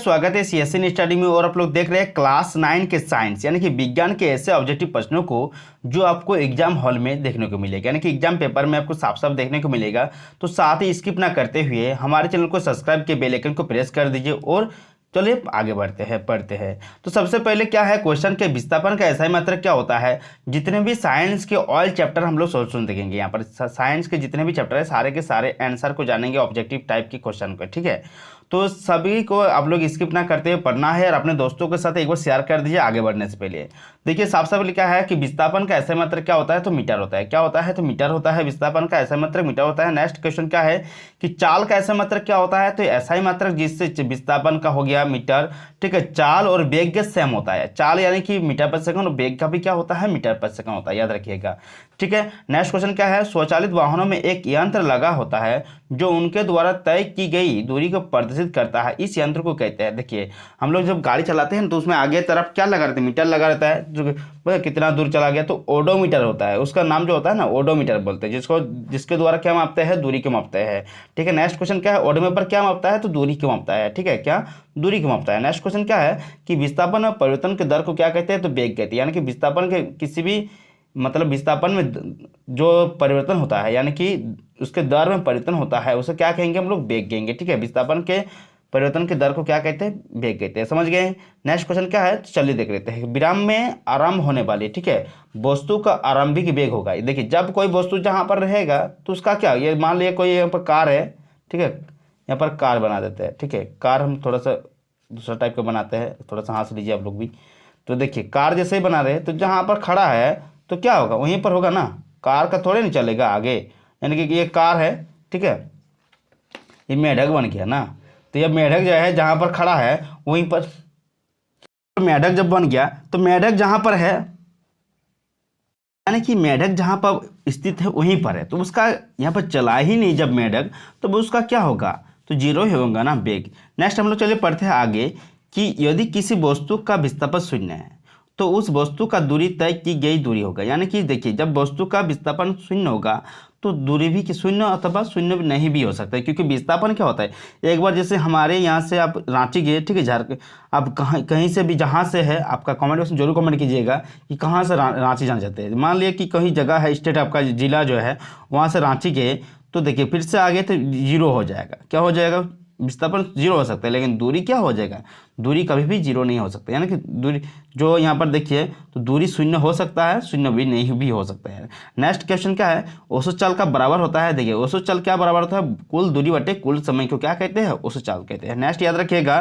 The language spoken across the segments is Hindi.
स्वागत है सीएससी स्टडी में। और आप लोग देख रहे हैं क्लास 9 के साइंस यानी कि विज्ञान के ऐसे ऑब्जेक्टिव प्रश्नों को जो आपको एग्जाम हॉल में देखने को मिलेगा, यानी कि एग्जाम पेपर में आपको साफ साफ देखने को मिलेगा। तो साथ ही स्किप ना करते हुए हमारे चैनल को सब्सक्राइब के बेल आइकन को प्रेस कर दीजिए और चलिए आगे बढ़ते हैं, पढ़ते हैं। तो सबसे पहले क्या है, क्वेश्चन के विस्थापन का ऐसा ही मतलब क्या होता है। जितने भी साइंस के ऑल चैप्टर हम लोग सोल्यूशन देखेंगे, यहाँ पर साइंस के जितने भी चैप्टर है सारे के सारे आंसर को जानेंगे ऑब्जेक्टिव टाइप के क्वेश्चन को, ठीक है। तो सभी को आप लोग स्किप ना करते हुए पढ़ना है और अपने दोस्तों के साथ एक बार शेयर कर दीजिए आगे बढ़ने से पहले। देखिए साफ साफ लिखा है कि विस्थापन का ऐसा मात्रक क्या होता है, तो मीटर होता है। क्या होता है, तो मीटर होता है। विस्थापन का ऐसा मात्रक मीटर होता है। नेक्स्ट क्वेश्चन क्या है कि चाल का ऐसा मात्रक क्या होता है, तो ऐसा ही मात्रक जिससे विस्थापन का हो गया मीटर, ठीक है। चाल और वेग के सेम होता है। चाल यानी कि मीटर पर सेकंड और वेग का भी क्या होता है, मीटर पर सेकंड होता है, याद रखिएगा, ठीक है। नेक्स्ट क्वेश्चन क्या है, स्वचालित वाहनों में एक यंत्र लगा होता है जो उनके द्वारा तय की गई दूरी को प्रदर्शित करता है, इस यंत्र को कहते हैं। देखिए हम लोग जब गाड़ी चलाते हैं तो उसमें आगे तरफ क्या लगा रहता है, मीटर लगा रहता है, जो कितना दूर चला गया, तो ओडोमीटर होता है। उसका नाम जो होता है ना ओडोमीटर बोलते हैं, जिसके द्वारा क्या मापते हैं, दूरी को मापते हैं, ठीक है। नेक्स्ट क्वेश्चन क्या है, ओडोमीटर क्या मापता है, तो दूरी को मापता है, ठीक है, क्या दूरी को मापता है। नेक्स्ट क्वेश्चन क्या है कि विस्थापन और परिवर्तन के दर को क्या कहते हैं, तो वेग कहते हैं। यानी कि विस्थापन के किसी भी मतलब विस्थापन में जो परिवर्तन होता है यानी कि उसके दर में परिवर्तन होता है उसे क्या कहेंगे, हम लोग वेग कहेंगे, ठीक है। विस्थापन के परिवर्तन के दर को क्या कहते हैं, वेग कहते हैं, समझ गए। नेक्स्ट क्वेश्चन क्या है, तो चलिए देख लेते हैं। विराम में आरंभ होने वाली, ठीक है, वस्तु का आरंभिक वेग होगा। देखिए जब कोई वस्तु जहाँ पर रहेगा तो उसका क्या, ये मान लिया कोई यहाँ पर कार है, ठीक है, यहाँ पर कार बना देते हैं, ठीक है। कार हम थोड़ा सा दूसरा टाइप का बनाते हैं, थोड़ा सा हंस लीजिए आप लोग भी। तो देखिए कार जैसे ही बना रहे हैं तो जहाँ पर खड़ा है तो क्या होगा, वहीं पर होगा ना, कार का थोड़े नहीं चलेगा आगे। यानी कि ये कार है, ठीक है, ये मेढक बन गया ना, तो ये मेढक जो है जहाँ पर खड़ा है वहीं पर, मेढक जब बन गया तो मेढक जहाँ पर है यानी कि मेढक जहाँ पर स्थित है वहीं पर है, तो उसका यहाँ पर चला ही नहीं जब मेढक, तो उसका क्या होगा, तो जीरो ही होगा ना वेग। नेक्स्ट हम लोग चलिए पढ़ते हैं आगे कि यदि किसी वस्तु का विस्थापन शून्य है तो उस वस्तु का दूरी तय की गई दूरी होगा। यानी कि देखिए जब वस्तु का विस्थापन शून्य होगा तो दूरी भी कि शून्य अथवा शून्य भी नहीं भी हो सकता है, क्योंकि विस्थापन क्या होता है, एक बार जैसे हमारे यहाँ से आप रांची गए, ठीक है, झारखंड, आप कहीं से भी जहाँ से है आपका कमेंट बॉक्स में जरूर कमेंट कीजिएगा कि कहाँ से रांची जाना चाहते हैं। मान लिया कि कहीं जगह है, स्टेट आपका जिला जो है वहाँ से रांची गए, तो देखिए फिर से आगे तो जीरो हो जाएगा, क्या हो जाएगा, विस्थापन जीरो हो सकता है, लेकिन दूरी क्या हो जाएगा, दूरी कभी भी जीरो नहीं हो सकता। यानी कि दूरी जो यहाँ पर देखिए तो दूरी शून्य हो सकता है, शून्य भी नहीं भी हो सकता है। नेक्स्ट क्वेश्चन क्या है, औसत चाल का बराबर होता है। देखिए औसत चाल क्या बराबर होता है, कुल दूरी बटे कुल समय को क्या कहते हैं, औसत चाल कहते हैं। नेक्स्ट याद रखिएगा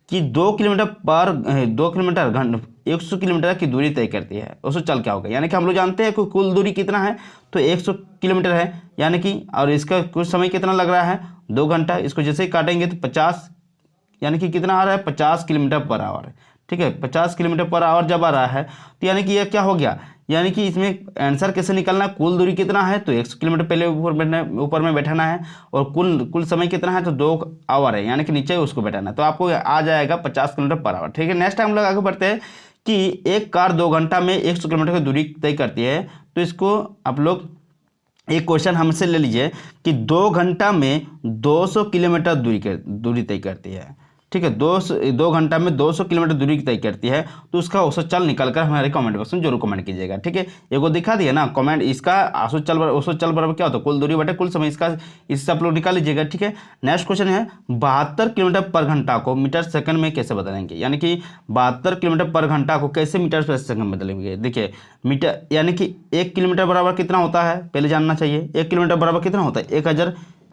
कि 2 किलोमीटर घंटा 100 किलोमीटर की दूरी तय करती है। औसत चाल क्या होगा, यानी कि हम लोग जानते हैं कि कुल दूरी कितना है, तो 100 किलोमीटर है, यानी कि और इसका कुछ समय कितना लग रहा है, 2 घंटा। इसको जैसे ही काटेंगे तो 50, यानी कि कितना आ रहा है, 50 किलोमीटर पर आवर, ठीक है। 50 किलोमीटर पर आवर जब आ रहा है तो यानी कि यह क्या हो गया, यानी कि इसमें आंसर कैसे निकलना है, कुल दूरी कितना है, तो 100 किलोमीटर पहले ऊपर में बैठाना है, और कुल समय कितना है, तो 2 आवर है, यानी कि नीचे उसको बैठाना है, तो आपको आ जाएगा 50 किलोमीटर पर आवर, ठीक है। नेक्स्ट हम लोग आगे बढ़ते हैं कि एक कार 2 घंटा में 100 किलोमीटर की दूरी तय करती है। तो इसको आप लोग एक क्वेश्चन हमसे ले लीजिए कि 2 घंटा में 200 किलोमीटर दूरी तय करती है, ठीक है। 2 घंटा में 200 किलोमीटर दूरी तय करती है, तो उसका औसत चाल निकलकर हमारे कमेंट बॉक्स में जरूर कमेंट कीजिएगा, ठीक है। एगो दिखा दिया ना कमेंट, इसका औसत चाल बराबर क्या होता है, कुल दूरी बटे कुल समय, इससे आप लोग निकाल लीजिएगा, ठीक है। नेक्स्ट क्वेश्चन है 72 किलोमीटर पर घंटा को मीटर सेकंड में कैसे बदलेंगे, यानी कि 72 किलोमीटर पर घंटा को कैसे मीटर पर सेकंड में बदलेंगे। देखिए मीटर यानी कि 1 किलोमीटर बराबर कितना होता है, पहले जानना चाहिए। 1 किलोमीटर बराबर कितना होता है,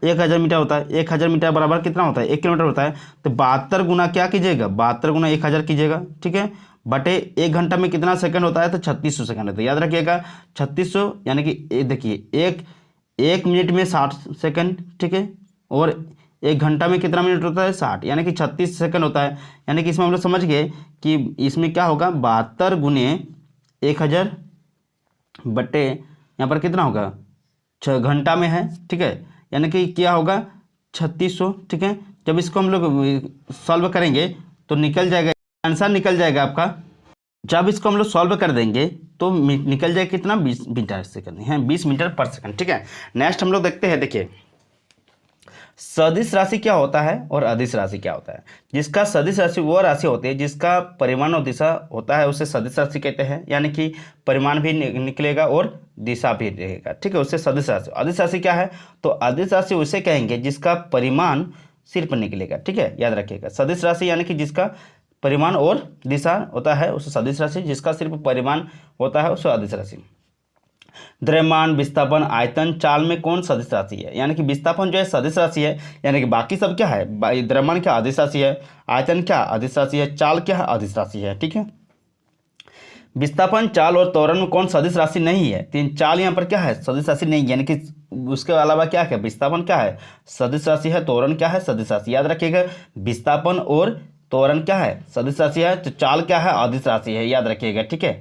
1000 मीटर होता है। 1000 मीटर बराबर कितना होता है, 1 किलोमीटर होता है। तो 72 गुना क्या कीजिएगा, 72 गुना 1000 कीजिएगा, ठीक है, बटे 1 घंटा में कितना सेकंड होता है, तो 3600 सेकंड होता है, याद रखिएगा 3600। यानी कि देखिए एक मिनट में 60 सेकंड, ठीक है, और 1 घंटा में कितना मिनट होता है, 60, यानी कि 36 सेकंड होता है। यानी कि इसमें हम लोग समझ गए कि इसमें क्या होगा, 72 गुने 1000 बटे यहाँ पर कितना होगा, 6 घंटा में है, ठीक है, यानी कि क्या होगा 3600, ठीक है। जब इसको हम लोग सॉल्व करेंगे तो निकल जाएगा, आंसर निकल जाएगा आपका। जब इसको हम लोग सॉल्व कर देंगे तो निकल जाएगा कितना, 20 मीटर सेकंड है, 20 मीटर पर सेकंड, ठीक है। नेक्स्ट हम लोग देखते हैं, देखिए सदिश राशि क्या होता है और अदिश राशि क्या होता है। जिसका सदिश राशि वो राशि होती है जिसका परिमाण और दिशा होता है, उसे सदिश राशि कहते हैं, यानी कि परिमाण भी निकलेगा और दिशा भी रहेगा, ठीक है, उससे सदिश राशि। अदिश राशि क्या है, तो अदिश राशि उसे कहेंगे जिसका परिमाण सिर्फ निकलेगा, ठीक है, याद रखिएगा। सदिश राशि यानी कि जिसका परिमाण और दिशा होता है उसे सदिश राशि, जिसका सिर्फ परिमाण होता है उसे अदिश राशि। द्रव्यमान, विस्थापन, आयतन, चाल में कौन सदिश राशि है, यानी कि विस्थापन जो है सदिश राशि है, यानी कि बाकी सब क्या है, द्रव्यमान क्या अदिश राशि है, आयतन क्या अदिश राशि है, चाल क्या है अदिश राशि है, ठीक है। विस्थापन, चाल और त्वरण में कौन सदिश राशि नहीं है, तीन चाल यहाँ पर क्या है सदिश राशि नहीं, यानी कि उसके अलावा क्या है, विस्थापन क्या है सदिश राशि है, त्वरण क्या है सदिश राशि, याद रखिएगा। विस्थापन और त्वरण क्या है सदिश राशि है, तो चाल क्या है अदिश राशि है, याद रखिएगा, ठीक है।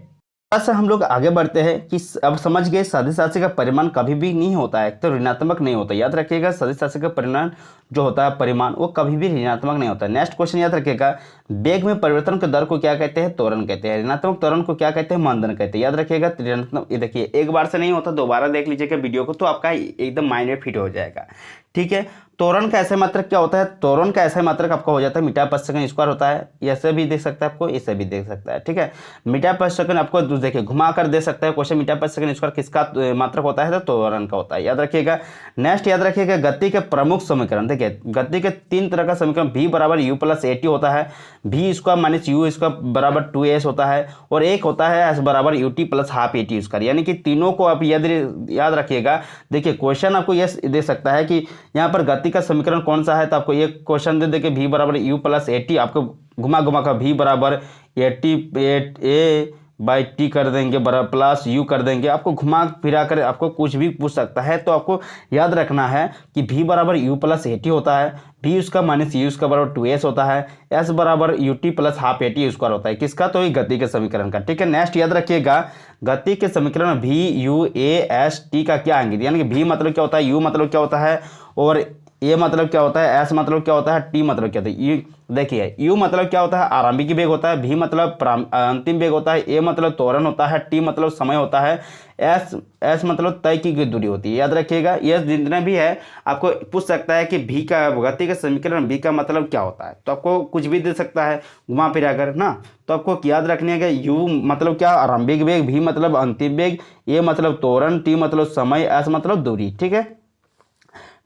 थोड़ा सा हम लोग आगे बढ़ते हैं कि अब समझ गए सदिश राशि का परिमाण कभी भी नहीं होता है, तो ऋणात्मक नहीं होता, याद रखिएगा। सदिश राशि का परिमाण जो होता है परिमाण वो कभी भी ऋणात्मक नहीं होता है। नेक्स्ट क्वेश्चन याद रखिएगा, वेग में परिवर्तन के दर को क्या कहते हैं, त्वरण कहते हैं। ऋणात्मक त्वरण को क्या कहते हैं, मंदन कहते हैं, याद रखिएगा। ऋणात्मक, ये देखिए एक बार से नहीं होता, दोबारा देख लीजिएगा वीडियो को तो आपका एकदम माइंड में फिट हो जाएगा, ठीक है। त्वरण का ऐसा मात्रक क्या होता है, त्वरण का ऐसा मात्रक आपका हो जाता है मीटर पर सेकंड स्क्वायर होता है, ऐसे भी देख सकता है आपको, इसे भी देख सकता है, ठीक है। मीटर पर सेकंड आपको देखिए घुमा कर दे सकता है क्वेश्चन, मीटर पर सेकंड स्क्वायर किसका मात्रक होता है, तो त्वरण का होता है, याद रखिएगा। नेक्स्ट याद रखिएगा, गति के प्रमुख समीकरण, देखिए गति के तीन तरह का समीकरण, v बराबर यू प्लस ए टी होता है, v square minus you square बराबर 2s होता है, और एक होता है s बराबर U T plus half A T square, यानी कि तीनों को आप याद रखिएगा। देखिए क्वेश्चन आपको यह दे सकता है कि यहाँ पर गति का समीकरण कौन सा है, तो आपको ये क्वेश्चन दे के v बराबर यू प्लस ए टी, आपको घुमा घुमा कर v बराबर ए बाई टी कर देंगे बराबर प्लस यू कर देंगे, आपको घुमा फिरा कर आपको कुछ भी पूछ सकता है, तो आपको याद रखना है कि v बराबर यू प्लस ए टी होता है, v उसका माइनस यू उसका बराबर 2s होता है, s बराबर U T plus half A T square होता है, किसका, तो ये गति के समीकरण का, ठीक है। नेक्स्ट याद रखिएगा, गति के समीकरण में v u a s t का क्या आएंगे, यानी कि v मतलब क्या होता है, u मतलब क्या होता है, और ए मतलब क्या होता है, एस मतलब क्या होता है, टी मतलब क्या होता है। यू देखिए, यू मतलब क्या होता है आरंभिक वेग होता है, भी मतलब अंतिम वेग होता है, ए मतलब त्वरण होता है, टी मतलब समय होता है, एस मतलब तय की गई दूरी होती है, याद रखिएगा। ये जितना भी है आपको पूछ सकता है कि भी का गति का समीकरण भी का मतलब क्या होता है, तो आपको कुछ भी दे सकता है घुमा फिरा कर ना, तो आपको याद रखने है कि यू मतलब क्या आरंभिक वेग, भी मतलब अंतिम वेग, ए मतलब त्वरण, टी मतलब समय, एस मतलब दूरी, ठीक है।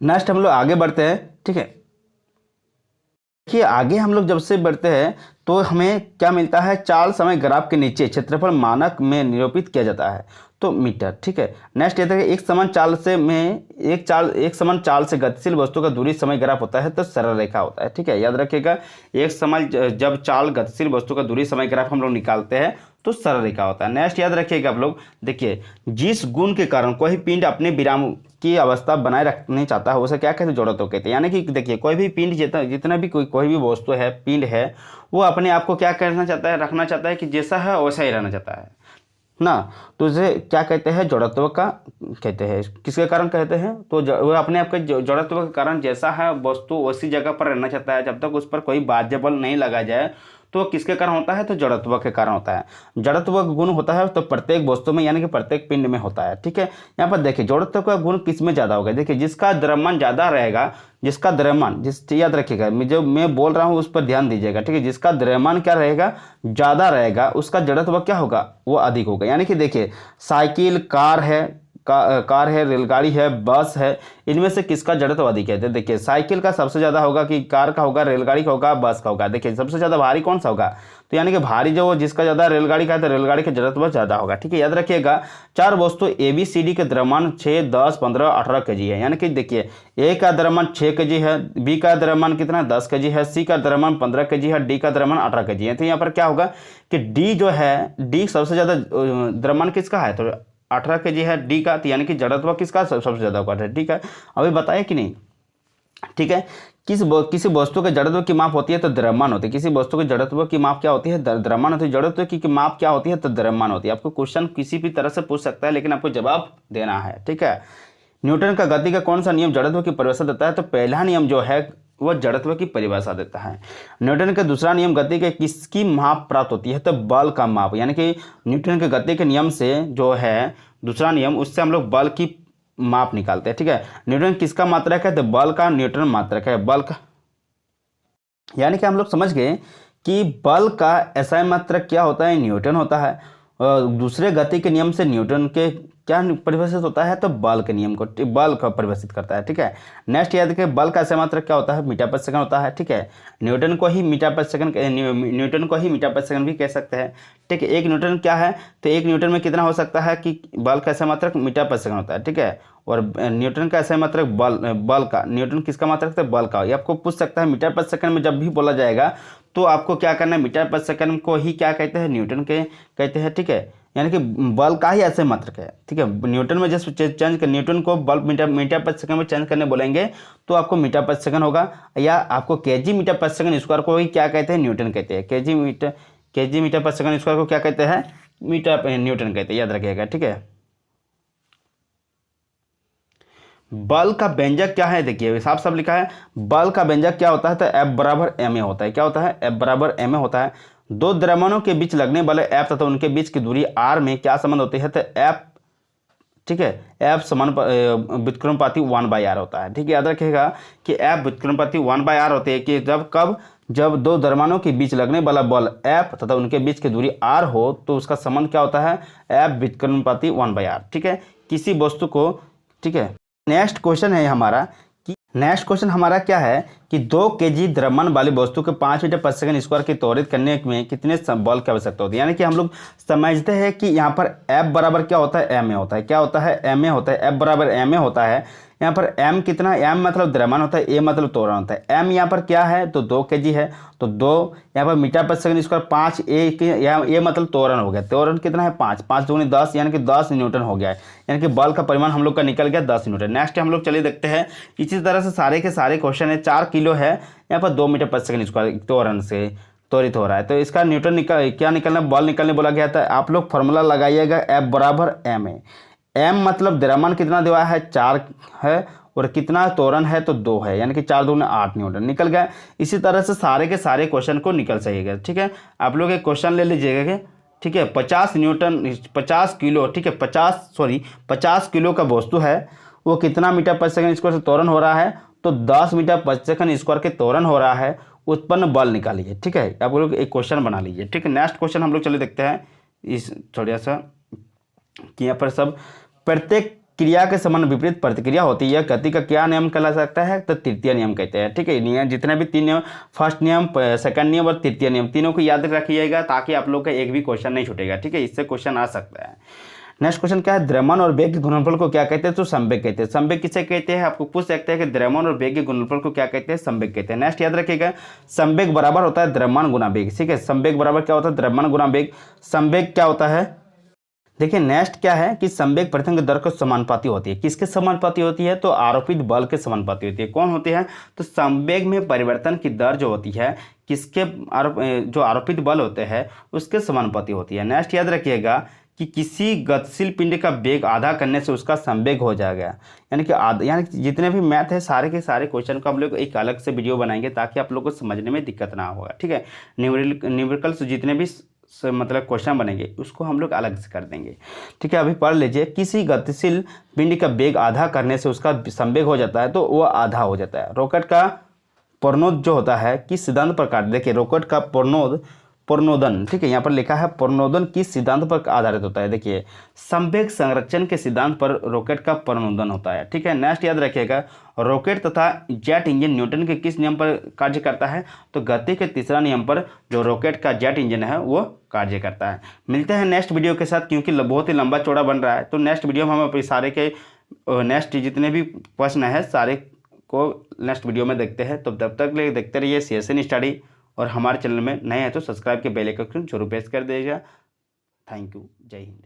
नेक्स्ट हम लोग आगे बढ़ते हैं, ठीक है। देखिए आगे हम लोग जब से बढ़ते हैं तो हमें क्या मिलता है, चाल समय ग्राफ के नीचे क्षेत्रफल मानक में निरूपित किया जाता है, तो मीटर, ठीक है। नेक्स्ट ये है एक समान चाल से एक समान चाल से गतिशील वस्तु का दूरी समय ग्राफ होता है, तो सरल रेखा होता है, ठीक है, याद रखिएगा। एक समान जब चाल गतिशील वस्तु का दूरी समय ग्राफ हम लोग निकालते हैं तो सरल रेखा होता है। नेक्स्ट याद रखिएगा आप लोग, देखिए जिस गुण के कारण कोई पिंड अपने विराम की अवस्था बनाए रखना चाहता है उसे क्या कहते हैं, जड़त्व कहते हैं। यानी कि देखिए कोई भी पिंड जितना भी कोई भी वस्तु है, पिंड है, वो अपने आप को क्या करना चाहता है, रखना चाहता है कि जैसा है वैसा ही रहना चाहता है ना, तो उसे क्या कहते हैं, जड़त्व का कहते हैं। किसके कारण कहते हैं, तो वो अपने आप के जड़त्व के कारण जैसा है वस्तु उसी जगह पर रहना चाहता है, जब तक उस पर कोई बाह्य बल नहीं लगा जाए, तो किसके कारण होता है, तो जड़त्व के कारण होता है। जड़त्व गुण होता है तो प्रत्येक वस्तु में यानी कि प्रत्येक पिंड में होता है, ठीक है। यहाँ पर देखिए जड़त्व का गुण किस में ज़्यादा होगा, देखिए जिसका द्रव्यमान ज़्यादा रहेगा, जिसका द्रव्यमान याद रखिएगा, जो मैं बोल रहा हूँ उस पर ध्यान दीजिएगा, ठीक है। जिसका द्रव्यमान क्या रहेगा, ज़्यादा रहेगा, उसका जड़त्व क्या होगा, वो अधिक होगा। यानी कि देखिए साइकिल, कार है, रेलगाड़ी है, बस है, इनमें से किसका जड़त्व अधिक है, तो देखिए साइकिल का सबसे ज़्यादा होगा, कि कार का होगा, रेलगाड़ी का होगा, बस का होगा। देखिए सबसे ज़्यादा भारी कौन सा होगा, तो यानी कि भारी जो जिसका ज़्यादा रेलगाड़ी का है, तो रेलगाड़ी का जड़त्व ज़्यादा होगा, ठीक है। याद रखिएगा चार वस्तु ए बी सी डी के द्रव्यमान 6, 10, 15, 18 kg है। यानी कि देखिए ए का द्रव्यमान 6 kg है, बी का द्रव्यमान कितना 10 kg है, सी का द्रव्यमान 15 kg है, डी का द्रव्यमान 18 kg है। तो यहाँ पर क्या होगा कि डी जो है, डी सबसे ज़्यादा द्रव्यमान किसका है, तो 18 kg है डी का, तो यानी कि जड़त्व किसका सबसे ज़्यादा होगा, ठीक है। अभी बताया कि नहीं, ठीक है। किसी वस्तु के जड़त्व की माप होती है तो द्रव्यमान होती है, किसी वस्तु के जड़त्व की माप क्या होती है, द्रव्यमान होती है। जड़त्व की माप क्या होती है, तो द्रव्यमान होती है। आपको क्वेश्चन किसी भी तरह से पूछ सकता है, लेकिन आपको जवाब देना है, ठीक है। न्यूटन का गति का कौन सा नियम जड़त्व की परिभाषा देता है, तो पहला नियम जो है वह जड़त्व की परिभाषा देता है। न्यूटन का दूसरा नियम गति के किसकी माप प्राप्त होती है, तो बल का माप। यानी कि न्यूटन के गति के नियम से जो है दूसरा नियम, उससे हम लोग बल की माप निकालते हैं। ठीक है, न्यूटन किसका मात्रक है? तो बल का न्यूटन मात्रक है, बल का। यानी कि हम लोग समझ गए कि बल का एसआई मात्रक क्या होता है? न्यूटन होता है। और दूसरे गति के नियम से न्यूटन के क्या परिभाषित होता है? तो बल के नियम को, बल को परिभाषित करता है। ठीक है, नेक्स्ट याद रखिए, बल का एसआई मात्रक क्या होता है? मीटर पर सेकंड होता है। ठीक है, न्यूटन को ही मीटर पर सेकंड, न्यूटन को ही मीटर पर सेकंड भी कह सकते हैं। ठीक है, एक न्यूटन क्या है? तो एक न्यूटन में कितना हो सकता है कि बल का एसआई मात्रक मीटर पर सेकंड होता है। ठीक है, और न्यूटन का एसआई मात्रक बल का, न्यूटन किसका मात्रक? तो बल का। ये आपको पूछ सकता है मीटर पर सेकंड में जब भी बोला जाएगा तो आपको क्या करना है? मीटर पर सेकंड को ही क्या कहते हैं? न्यूटन के कहते हैं। ठीक है, यानी कि बल का ही ऐसे मात्रक है। ठीक है, न्यूटन में जैसे चेंज कर, न्यूटन को बल मीटर पर सेकंड में चेंज करने बोलेंगे तो आपको मीटर पर सेकंड होगा, या आपको केजी मीटर पर सेकंड स्क्वायर को ही क्या कहते हैं? न्यूटन कहते हैं। केजी मीटर पर सेकंड स्क्वायर को क्या कहते हैं? न्यूटन कहते हैं, याद रखिएगा। ठीक है, बल का व्यंजक क्या है? देखिए साफ साफ लिखा है, बल का व्यंजक क्या होता है? तो F बराबर ma होता है। क्या होता है? F बराबर ma होता है। दो द्रव्यमानों के बीच लगने वाले F तथा उनके बीच की दूरी r में क्या संबंध होती है? तो F, ठीक है, F समान व्युत्क्रमानुपाती 1/r होता है। ठीक है, याद रखिएगा कि F व्युत्क्रमानुपाती 1/r होती है कि जब दो द्रव्यमानों के बीच लगने वाला बल F तथा उनके बीच की दूरी r हो तो उसका संबंध क्या होता है? F व्युत्क्रमानुपाती 1/r। ठीक है, किसी वस्तु को, ठीक है, नेक्स्ट क्वेश्चन है हमारा कि नेक्स्ट क्वेश्चन हमारा क्या है कि 2 kg द्रव्यमान वाली वस्तु को 5 मीटर पर सेकंड स्क्वायर की त्वरित करने में कितने बल की आवश्यकता होती है? यानी कि हम लोग समझते हैं कि यहाँ पर F बराबर क्या होता है? ma होता है। क्या होता है? ma होता है। F बराबर ma होता है। यहाँ पर m कितना? m मतलब द्रव्यमान होता है, a मतलब त्वरण होता है। m यहाँ पर क्या है? तो 2 kg है, तो 2 यहाँ पर मीटर पर सेकंड स्क्वायर 5 a मतलब त्वरण हो गया। त्वरण कितना है? 5, 5 दूनी 10, यानी कि 10 न्यूटन हो गया है। यानी कि बल का परिमाण हम लोग का निकल गया 10 न्यूटन। नेक्स्ट हम लोग चलिए देखते हैं, इसी तरह से सारे के सारे क्वेश्चन है। 4 किलो है, यहाँ पर 2 मीटर पर सेकंड स्क्वायर त्वरण से त्वरित हो रहा है, तो इसका न्यूटन क्या निकलना? बल निकलने बोला गया था। आप लोग फॉर्मूला लगाइएगा, F बराबर ma। m मतलब द्रव्यमान कितना दिया है? 4 है, और कितना त्वरण है? तो 2 है, यानी कि 4 दूनी 8 न्यूटन निकल गया। इसी तरह से सारे के सारे क्वेश्चन को निकल सकेगा। ठीक है, आप लोग एक क्वेश्चन ले लीजिएगा। ठीक है, 50 न्यूटन 50 किलो, ठीक है, 50 किलो का वस्तु है, वो कितना मीटर पर सेकंड स्क्वायर से त्वरण हो रहा है? तो 10 मीटर पर सेकंड स्क्वायर के त्वरण हो रहा है। उत्पन्न बल निकालिए। ठीक है, आप लोग एक क्वेश्चन बना लीजिए। ठीक है, नेक्स्ट क्वेश्चन हम लोग चले देखते हैं इस थोड़ा सा कि यहाँ पर सब प्रत्येक क्रिया के समान विपरीत प्रतिक्रिया होती है, गति का क्या नियम कहला सकता है? तो तृतीय नियम कहते हैं। ठीक है, नियम जितने भी 3 नियम, फर्स्ट नियम, सेकंड नियम और तृतीय नियम, तीनों को याद रखिएगा ताकि आप लोग का एक भी क्वेश्चन नहीं छूटेगा। ठीक है, इससे क्वेश्चन आ सकता है। नेक्स्ट क्वेश्चन क्या है? द्रव्यमान और वेग के गुणनफल को क्या कहते हैं? तो संवेग कहते हैं। संवेग किसे कहते हैं? आपको पूछ सकते हैं कि द्रव्यमान और वेग के गुणनफल को क्या कहते हैं? संवेग कहते हैं। नेक्स्ट याद रखिएगा, संवेग बराबर होता है द्रव्यमान गुना वेग। ठीक है, संवेग बराबर क्या होता है? द्रव्यमान गुना वेग। संवेग क्या होता है? देखिए नेक्स्ट क्या है कि संवेग प्रथम दर को समानुपाती होती है। किसके समानुपाती होती है? तो आरोपित बल के समानुपाती होती है। कौन होती है? तो संवेग में परिवर्तन की दर जो होती है किसके जो आरोपित बल होते हैं उसके समानुपाती होती है। नेक्स्ट याद रखिएगा कि किसी गतिशील पिंड का वेग आधा करने से उसका संवेग हो जाएगा। यानी कि जितने भी मैथ है सारे के सारे क्वेश्चन को हम लोग एक अलग से वीडियो बनाएंगे ताकि आप लोग को समझने में दिक्कत ना होगा। ठीक है, न्यूमेरिकल्स जितने भी मतलब क्वेश्चन बनेंगे उसको हम लोग अलग से कर देंगे। ठीक है, अभी पढ़ लीजिए, किसी गतिशील पिंड का वेग आधा करने से उसका संवेग हो जाता है तो वो आधा हो जाता है। रॉकेट का प्रणोद जो होता है किस सिद्धांत पर? देखिए रॉकेट का प्रणोदन, ठीक है, यहाँ पर लिखा है प्रणोदन किस सिद्धांत पर आधारित होता है? देखिए संवेग संरक्षण के सिद्धांत पर रॉकेट का प्रणोदन होता है। ठीक है, नेक्स्ट याद रखिएगा, रॉकेट तथा जेट इंजन न्यूटन के किस नियम पर कार्य करता है? तो गति के तीसरा नियम पर जो रॉकेट का जेट इंजन है वो कार्य करता है। मिलते हैं नेक्स्ट वीडियो के साथ, क्योंकि बहुत ही लंबा चौड़ा बन रहा है, तो नेक्स्ट वीडियो में हम अपने सारे के नेक्स्ट जितने भी प्रश्न है सारे को नेक्स्ट वीडियो में देखते हैं। तो तब तक लिए देखते रहिए CSN स्टडी, और हमारे चैनल में नए हैं तो सब्सक्राइब के बेल आइकन जरूर प्रेस कर दीजिएगा। थैंक यू, जय हिंद।